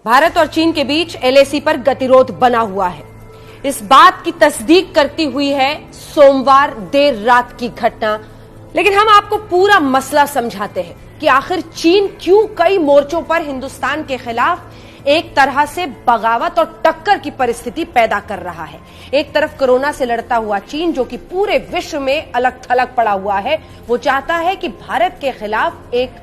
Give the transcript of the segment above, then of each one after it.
भारत और चीन के बीच एलएसी पर गतिरोध बना हुआ है। इस बात की तस्दीक करती हुई है सोमवार देर रात की घटना। लेकिन हम आपको पूरा मसला समझाते हैं कि आखिर चीन क्यों कई मोर्चों पर हिंदुस्तान के खिलाफ एक तरह से बगावत और टक्कर की परिस्थिति पैदा कर रहा है। एक तरफ कोरोना से लड़ता हुआ चीन, जो कि पूरे विश्व में अलग थलग पड़ा हुआ है, वो चाहता है कि भारत के खिलाफ एक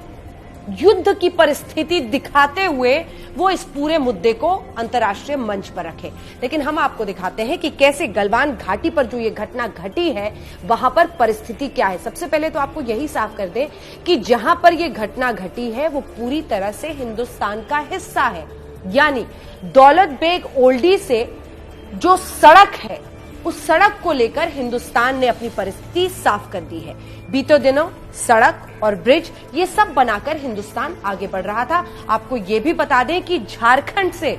युद्ध की परिस्थिति दिखाते हुए वो इस पूरे मुद्दे को अंतर्राष्ट्रीय मंच पर रखे। लेकिन हम आपको दिखाते हैं कि कैसे गलवान घाटी पर जो ये घटना घटी है वहां पर परिस्थिति क्या है। सबसे पहले तो आपको यही साफ कर दें कि जहां पर ये घटना घटी है वो पूरी तरह से हिंदुस्तान का हिस्सा है। यानी दौलत बेग ओल्डी से जो सड़क है उस सड़क को लेकर हिंदुस्तान ने अपनी परिस्थिति साफ कर दी है। बीते दिनों सड़क और ब्रिज ये सब बनाकर हिंदुस्तान आगे बढ़ रहा था। आपको ये भी बता दें कि झारखंड से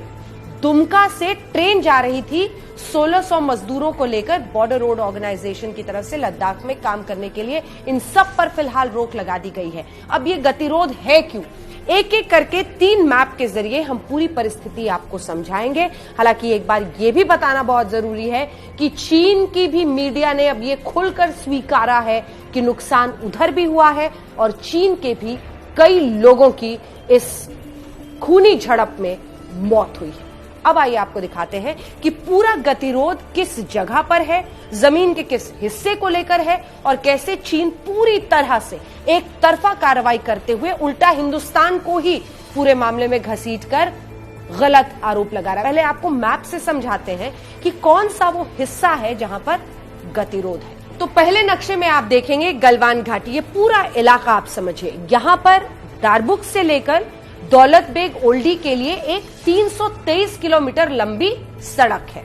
दुमका से ट्रेन जा रही थी 1600 मजदूरों को लेकर बॉर्डर रोड ऑर्गेनाइजेशन की तरफ से लद्दाख में काम करने के लिए। इन सब पर फिलहाल रोक लगा दी गई है। अब ये गतिरोध है क्यों, एक एक करके 3 मैप के जरिए हम पूरी परिस्थिति आपको समझाएंगे। हालांकि एक बार यह भी बताना बहुत जरूरी है कि चीन की भी मीडिया ने अब ये खुलकर स्वीकारा है कि नुकसान उधर भी हुआ है और चीन के भी कई लोगों की इस खूनी झड़प में मौत हुई है। अब आइए आपको दिखाते हैं कि पूरा गतिरोध किस जगह पर है, जमीन के किस हिस्से को लेकर है और कैसे चीन पूरी तरह से एक तरफा कार्रवाई करते हुए उल्टा हिंदुस्तान को ही पूरे मामले में घसीटकर गलत आरोप लगा रहा है। पहले आपको मैप से समझाते हैं कि कौन सा वो हिस्सा है जहां पर गतिरोध है। तो पहले नक्शे में आप देखेंगे गलवान घाटी, ये पूरा इलाका आप समझिए। यहां पर दारबुक से लेकर दौलत बेग ओल्डी के लिए एक 323 किलोमीटर लंबी सड़क है।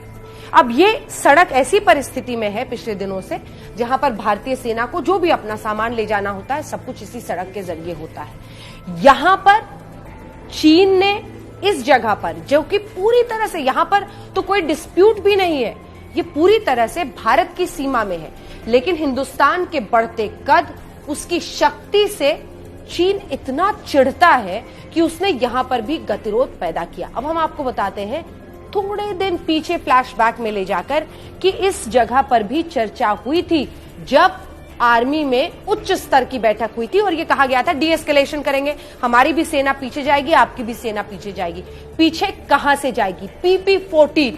अब ये सड़क ऐसी परिस्थिति में है पिछले दिनों से जहां पर भारतीय सेना को जो भी अपना सामान ले जाना होता है सब कुछ इसी सड़क के जरिए होता है। यहां पर चीन ने इस जगह पर, जो कि पूरी तरह से यहां पर तो कोई डिस्प्यूट भी नहीं है, ये पूरी तरह से भारत की सीमा में है, लेकिन हिंदुस्तान के बढ़ते कद, उसकी शक्ति से चीन इतना चिढ़ता है कि उसने यहां पर भी गतिरोध पैदा किया। अब हम आपको बताते हैं थोड़े दिन पीछे फ्लैशबैक में ले जाकर कि इस जगह पर भी चर्चा हुई थी जब आर्मी में उच्च स्तर की बैठक हुई थी और यह कहा गया था डी एस्केलेशन करेंगे, हमारी भी सेना पीछे जाएगी, आपकी भी सेना पीछे जाएगी। पीछे कहां से जाएगी? PP-14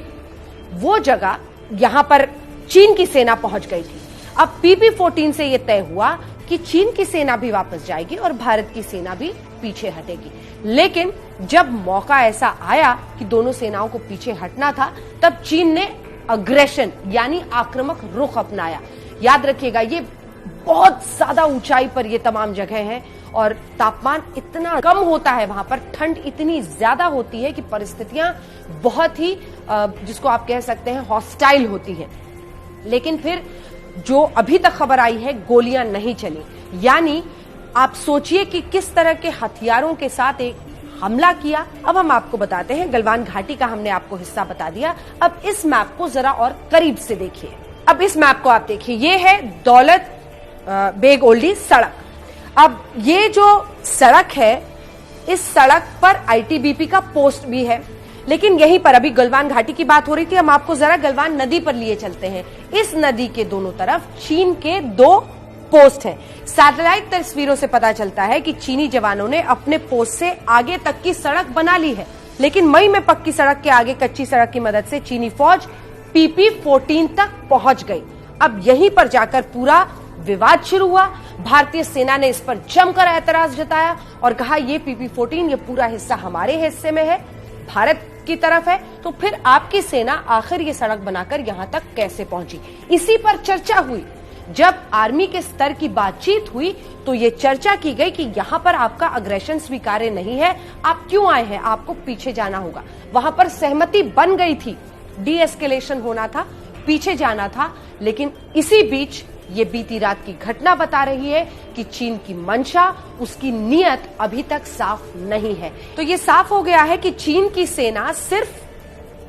वो जगह, यहां पर चीन की सेना पहुंच गई थी। अब PP-14 से यह तय हुआ कि चीन की सेना भी वापस जाएगी और भारत की सेना भी पीछे हटेगी। लेकिन जब मौका ऐसा आया कि दोनों सेनाओं को पीछे हटना था, तब चीन ने अग्रेशन यानी आक्रामक रुख अपनाया। याद रखिएगा, ये बहुत ज्यादा ऊंचाई पर ये तमाम जगह हैं और तापमान इतना कम होता है, वहां पर ठंड इतनी ज्यादा होती है कि परिस्थितियां बहुत ही जिसको आप कह सकते हैं हॉस्टाइल होती है। लेकिन फिर जो अभी तक खबर आई है, गोलियां नहीं चली। यानी आप सोचिए कि किस तरह के हथियारों के साथ एक हमला किया। अब हम आपको बताते हैं, गलवान घाटी का हमने आपको हिस्सा बता दिया। अब इस मैप को जरा और करीब से देखिए। अब इस मैप को आप देखिए, ये है दौलत बेग ओल्डी सड़क। अब ये जो सड़क है, इस सड़क पर ITBP का पोस्ट भी है। लेकिन यहीं पर अभी गलवान घाटी की बात हो रही थी, हम आपको जरा गलवान नदी पर लिए चलते हैं। इस नदी के दोनों तरफ चीन के 2 पोस्ट हैं। सैटेलाइट तस्वीरों से पता चलता है कि चीनी जवानों ने अपने पोस्ट से आगे तक की सड़क बना ली है, लेकिन मई में पक्की सड़क के आगे कच्ची सड़क की मदद से चीनी फौज PP-14 तक पहुंच गई। अब यहीं पर जाकर पूरा विवाद शुरू हुआ। भारतीय सेना ने इस पर जमकर ऐतराज जताया और कहा ये PP-14 ये पूरा हिस्सा हमारे हिस्से में है, भारत की तरफ है, तो फिर आपकी सेना आखिर ये सड़क बनाकर यहां तक कैसे पहुंची? इसी पर चर्चा हुई। जब आर्मी के स्तर की बातचीत हुई तो ये चर्चा की गई कि यहां पर आपका अग्रेशन स्वीकार्य नहीं है, आप क्यों आए हैं, आपको पीछे जाना होगा। वहां पर सहमति बन गई थी, डी एस्केलेशन होना था, पीछे जाना था। लेकिन इसी बीच ये बीती रात की घटना बता रही है कि चीन की मंशा, उसकी नीयत अभी तक साफ नहीं है। तो ये साफ हो गया है कि चीन की सेना सिर्फ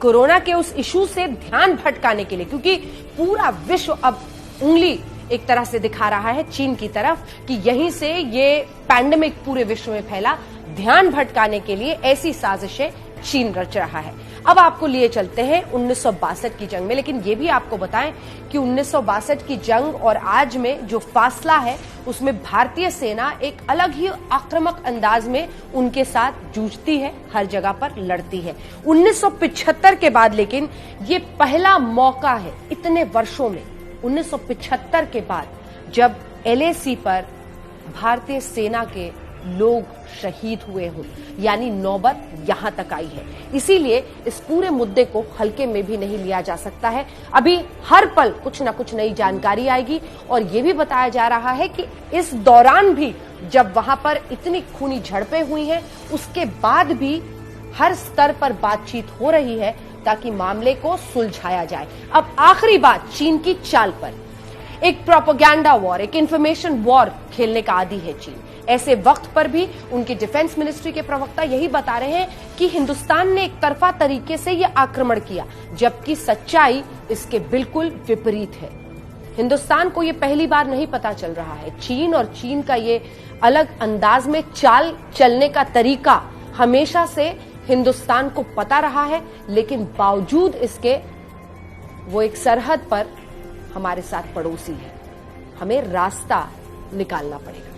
कोरोना के उस इशू से ध्यान भटकाने के लिए, क्योंकि पूरा विश्व अब उंगली एक तरह से दिखा रहा है चीन की तरफ कि यहीं से ये पैंडेमिक पूरे विश्व में फैला, ध्यान भटकाने के लिए ऐसी साजिशें चीन रच रहा है। अब आपको लिए चलते हैं 1962 की जंग में, लेकिन ये भी आपको बताएं कि 1962 की जंग और आज में जो फासला है उसमें भारतीय सेना एक अलग ही आक्रामक अंदाज में उनके साथ जूझती है, हर जगह पर लड़ती है। 1975 के बाद लेकिन ये पहला मौका है इतने वर्षों में, 1975 के बाद जब LAC पर भारतीय सेना के लोग शहीद हुए हों, यानी नौबत यहां तक आई है। इसीलिए इस पूरे मुद्दे को हल्के में भी नहीं लिया जा सकता है। अभी हर पल कुछ ना कुछ नई जानकारी आएगी और यह भी बताया जा रहा है कि इस दौरान भी जब वहां पर इतनी खूनी झड़पें हुई हैं, उसके बाद भी हर स्तर पर बातचीत हो रही है ताकि मामले को सुलझाया जाए। अब आखिरी बात चीन की चाल पर। एक प्रोपेगेंडा वॉर, एक इंफॉर्मेशन वॉर खेलने का आदी है चीन। ऐसे वक्त पर भी उनकी डिफेंस मिनिस्ट्री के प्रवक्ता यही बता रहे हैं कि हिंदुस्तान ने एक तरफा तरीके से यह आक्रमण किया, जबकि सच्चाई इसके बिल्कुल विपरीत है। हिंदुस्तान को यह पहली बार नहीं पता चल रहा है। चीन और चीन का ये अलग अंदाज में चाल चलने का तरीका हमेशा से हिंदुस्तान को पता रहा है, लेकिन बावजूद इसके वो एक सरहद पर हमारे साथ पड़ोसी है। हमें रास्ता निकालना पड़ेगा।